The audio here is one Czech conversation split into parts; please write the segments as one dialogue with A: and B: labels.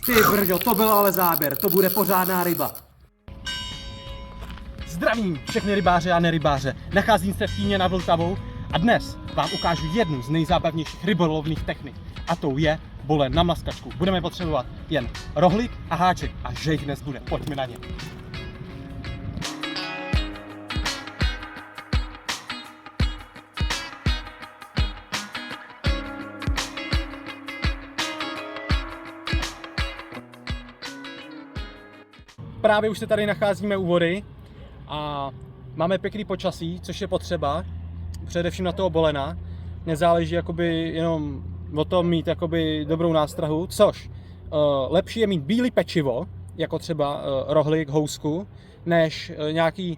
A: Ty brďo, to byl ale záběr, to bude pořádná ryba. Zdravím všechny rybáře a nerybáře. Nacházím se v Týně nad Vltavou a dnes vám ukážu jednu z nejzábavnějších rybolovných technik. A tou je bolen na mlaskačku. Budeme potřebovat jen rohlík a háček a že jich dnes bude. Pojďme na ně. Právě už se tady nacházíme u vody a máme pěkný počasí, což je potřeba, především na toho bolena. Nezáleží jakoby jenom o tom mít jakoby dobrou nástrahu, což lepší je mít bílé pečivo, jako třeba rohlík, housku, než nějaký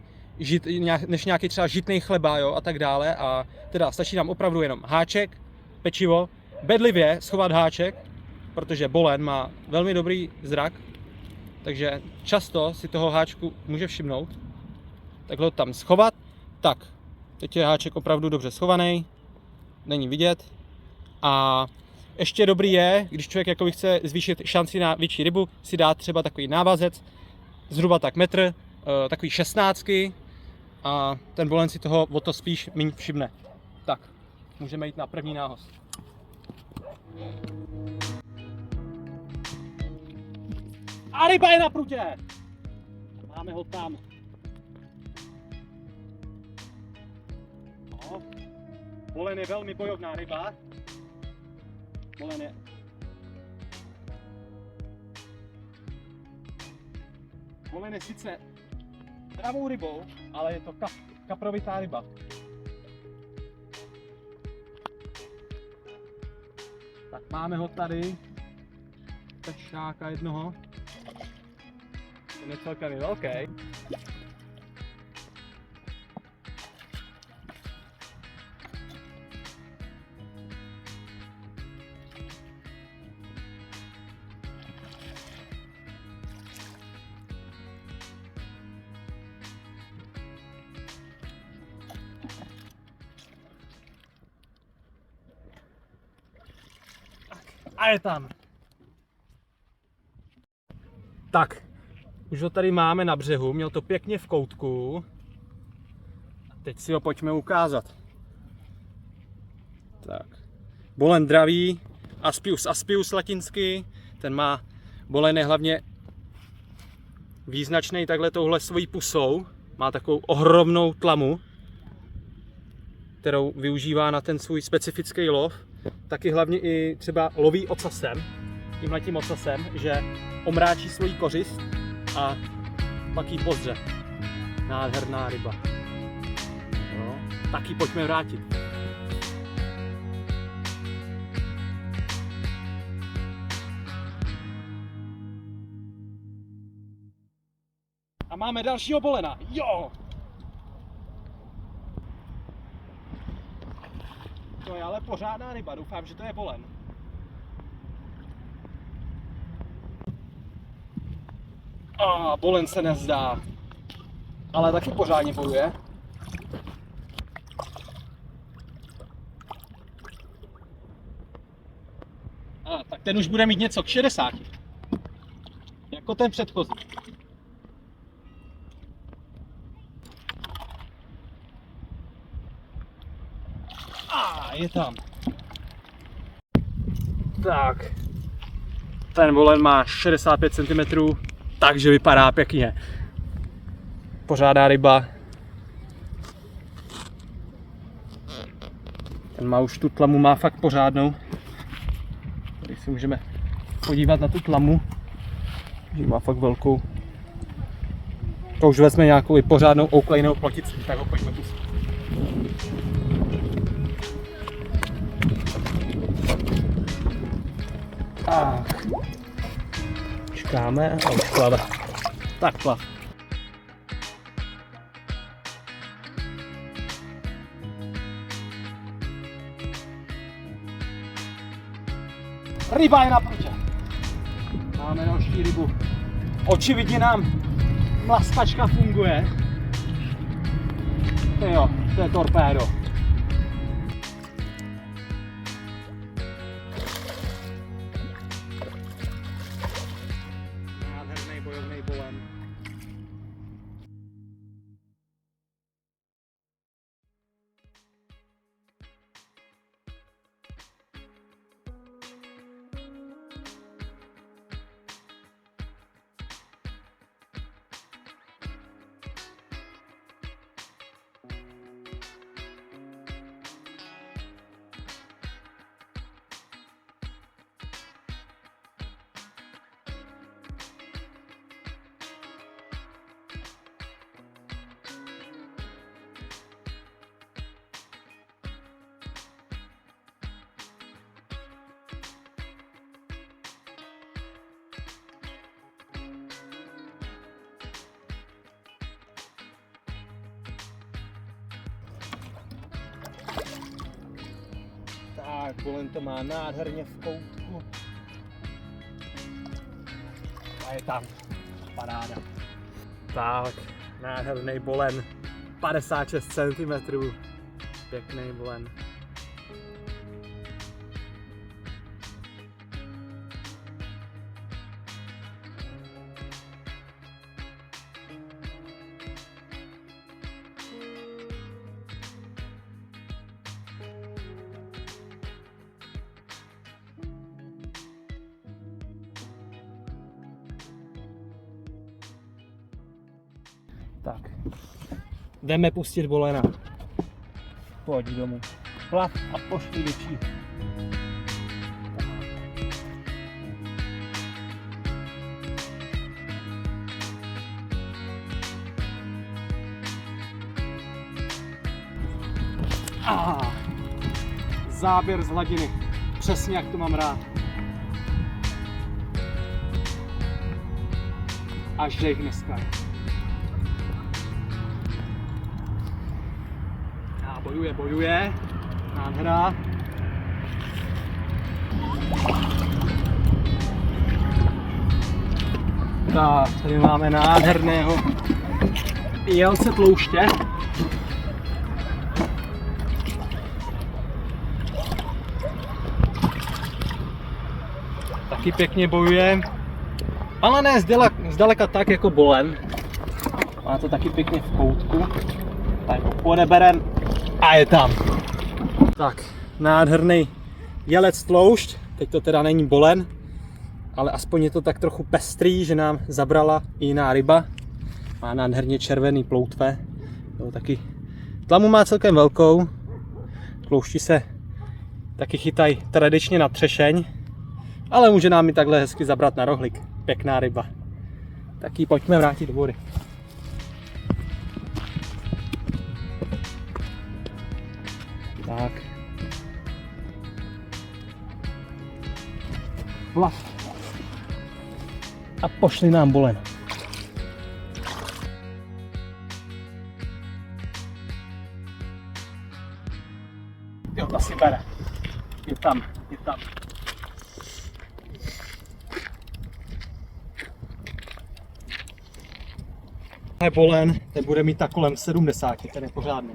A: třeba žitný chleba, jo, a tak dále. A teda stačí nám opravdu jenom háček, pečivo, bedlivě schovat háček, protože bolen má velmi dobrý zrak, takže často si toho háčku může všimnout. Takhle ho tam schovat. Tak, teď je háček opravdu dobře schovaný, není vidět. A ještě dobrý je, když člověk jako chce zvýšit šanci na větší rybu, si dát třeba takový návazec, zhruba tak metr, takový 16, a ten bolen si toho o to spíš méně všimne. Tak, můžeme jít na první nához. A ryba je na prutě! Máme ho tam. No. Bolen je velmi bojovná ryba. Bolen je sice dravou rybou, ale je to kaprovitá ryba. Tak máme ho tady. Pečáka jednoho. Ten je celkem velký. A je tam. Tak, už ho tady máme na břehu, měl to pěkně v koutku. A teď si ho pojďme ukázat. Tak, bolen dravý, aspius latinsky, ten má, bolen je hlavně význačný takhle touhle svojí pusou, má takovou ohromnou tlamu, kterou využívá na ten svůj specifický lov. Taky hlavně i třeba loví ocasem, tímhletím ocasem, že omráčí svoji kořist a pak ji pozře. Nádherná ryba. No, tak ji pojďme vrátit. A máme dalšího bolena. Jo! To je ale pořádná ryba, doufám, že to je bolen. A bolen se nezdá, ale taky pořádně bojuje. A tak ten už bude mít něco k 60. Jako ten předchozí. A je tam. Tak. Ten bolen má 65 cm. Takže vypadá pěkně. Pořádná ryba. Ten má už tu tlamu, má fakt pořádnou. Tady si můžeme podívat na tu tlamu. Má fakt velkou. To už vezme nějakou i pořádnou ouklejnou plotici. Tak ho pojďme pustit. Tak. Čekáme a už plave. Tak plav. Ryba je na prutě. Máme další rybu. Očividně nám mlaskačka funguje. Jo, to je torpédo. Tak, bolen to má nádherně v koutku. A je tam. Paráda. Tak, nádherný bolen. 56 cm. Pěkný bolen. Tak, jdeme pustit bolena. Pojď domů. Plav a pošli větší. Záběr z hladiny. Přesně jak to mám rád. Až dej dneska. Bojuje. Nádhera. Tak, tady máme nádherného jelce tlouště. Taky pěkně bojuje, ale ne zdaleka tak jako bolen. Má to taky pěkně v koutku. Tak ho odeberem a je tam. Tak, nádherný jelec tloušť. Teď to teda není bolen, ale aspoň je to tak trochu pestrý, že nám zabrala i jiná ryba. Má nádherně červený ploutve. Jo, taky tlamu má celkem velkou. Tloušti se taky chytají tradičně na třešeň, ale může nám i takhle hezky zabrat na rohlík. Pěkná ryba. Tak ji pojďme vrátit do vody. Tak. Plav. A pošli nám bolen. Jo, ta si bere. Je tam. Je bolen, ten bude mít tak kolem 70, ten je pořádný.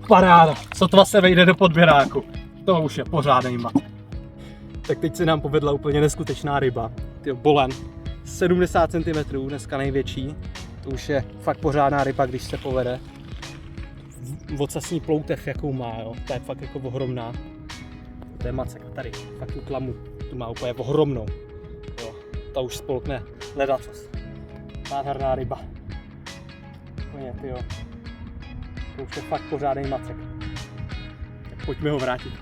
A: Paráda! Sotva se vejde do podběráku. To už je pořádný mat. Tak teď se nám povedla úplně neskutečná ryba. Tyjo, bolen. 70 cm, dneska největší. To už je fakt pořádná ryba, když se povede. Vocasní ploutev, jakou má, jo. To je fakt jako ohromná. To je macek tady, fakt tu tlamu. Tu má úplně ohromnou. Jo. Ta už spolkne ledacos. Nádherná ryba. Úplně, tyjo. To už je fakt pořádný macek. Tak pojďme ho vrátit.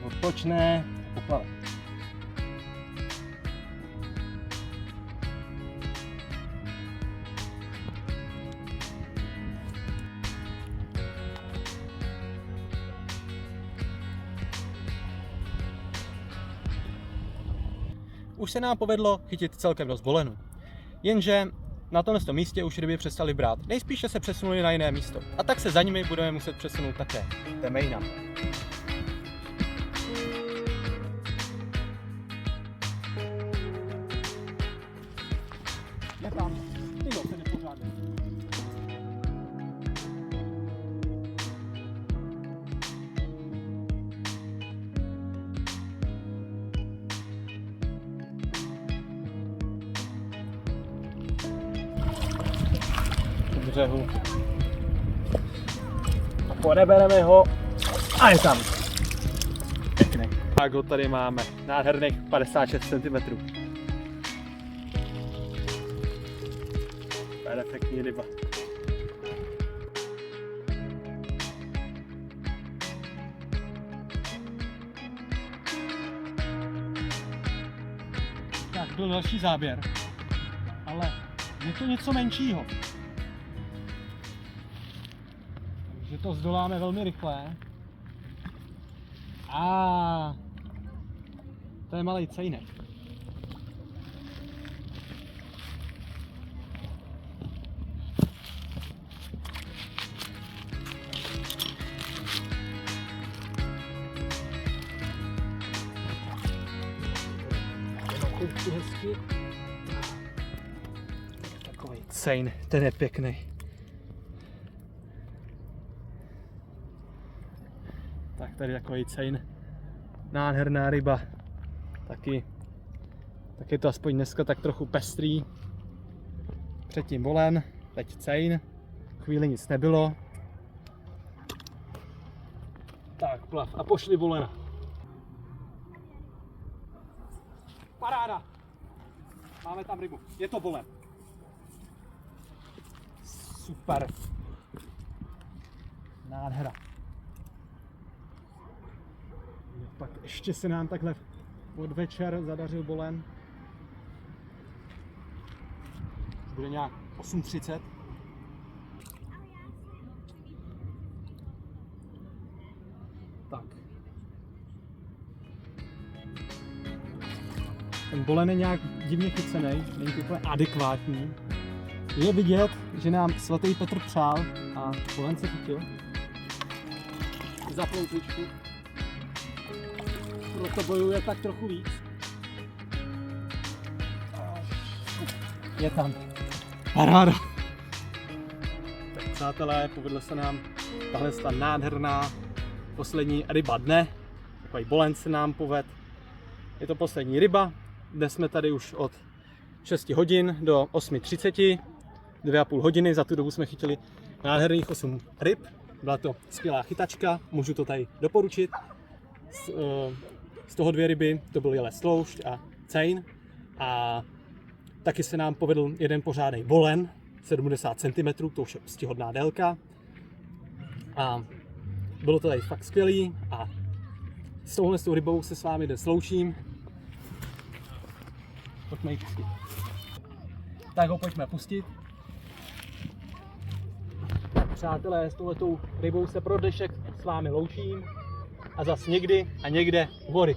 A: Odpočne, poplave. Už se nám povedlo chytit celkem dost bolenů. Jenže na tomto místě už ryby přestali brát. Nejspíše se přesunuli na jiné místo. A tak se za nimi budeme muset přesunout také. Jdeme jinam. Je tam. Tyjo, se nepořádně. Břehu. Odebereme ho a je tam. Pěkný. tak ho tady máme. Nádherných 56 cm. Perfektní ryba. Tak, byl další záběr. Ale je to něco menšího. Takže to zdoláme velmi rychle. A to je malý cejnek. Hezky. Takový cejn, ten je pěkný. Tak tady takový cejn. Nádherná ryba. Taky je to aspoň dneska tak trochu pestrý. Předtím bolen, teď cejn. Chvíli nic nebylo. Tak, plav a pošli bolena. Paráda! Máme tam rybu. Je to bolen. Super. Nádhera. Pak ještě se nám takhle od večer zadařil bolen. Bude nějak 8:30. Tak. Ten bolen je nějak divně chycený, není to úplně adekvátní. Je vidět, že nám svatý Petr přál a bolen se chytil. Za ploutvičku. Proto bojuje tak trochu víc. Je tam. Paráda. Tak přátelé, povedlo se nám tahle nádherná poslední ryba dne. Takový bolen se nám povedl. Je to poslední ryba. Dnes jsme tady už od 6 hodin do 8:30. 2,5 hodiny. Za tu dobu jsme chytili nádherných 8 ryb. Byla to skvělá chytačka, můžu to tady doporučit. Z toho 2 ryby, to byl jelez sloušť a cejn. A taky se nám povedl jeden pořádný bolen, 70 cm, to už je stihodná délka. A bylo to tady fakt skvělý a s touhle rybou se s vámi dnes loučím. Pojďme ji pustit. Tak ho pojďme pustit. Přátelé, s touhletou rybou se pro dnešek s vámi loučím a zas někdy a někde u vody.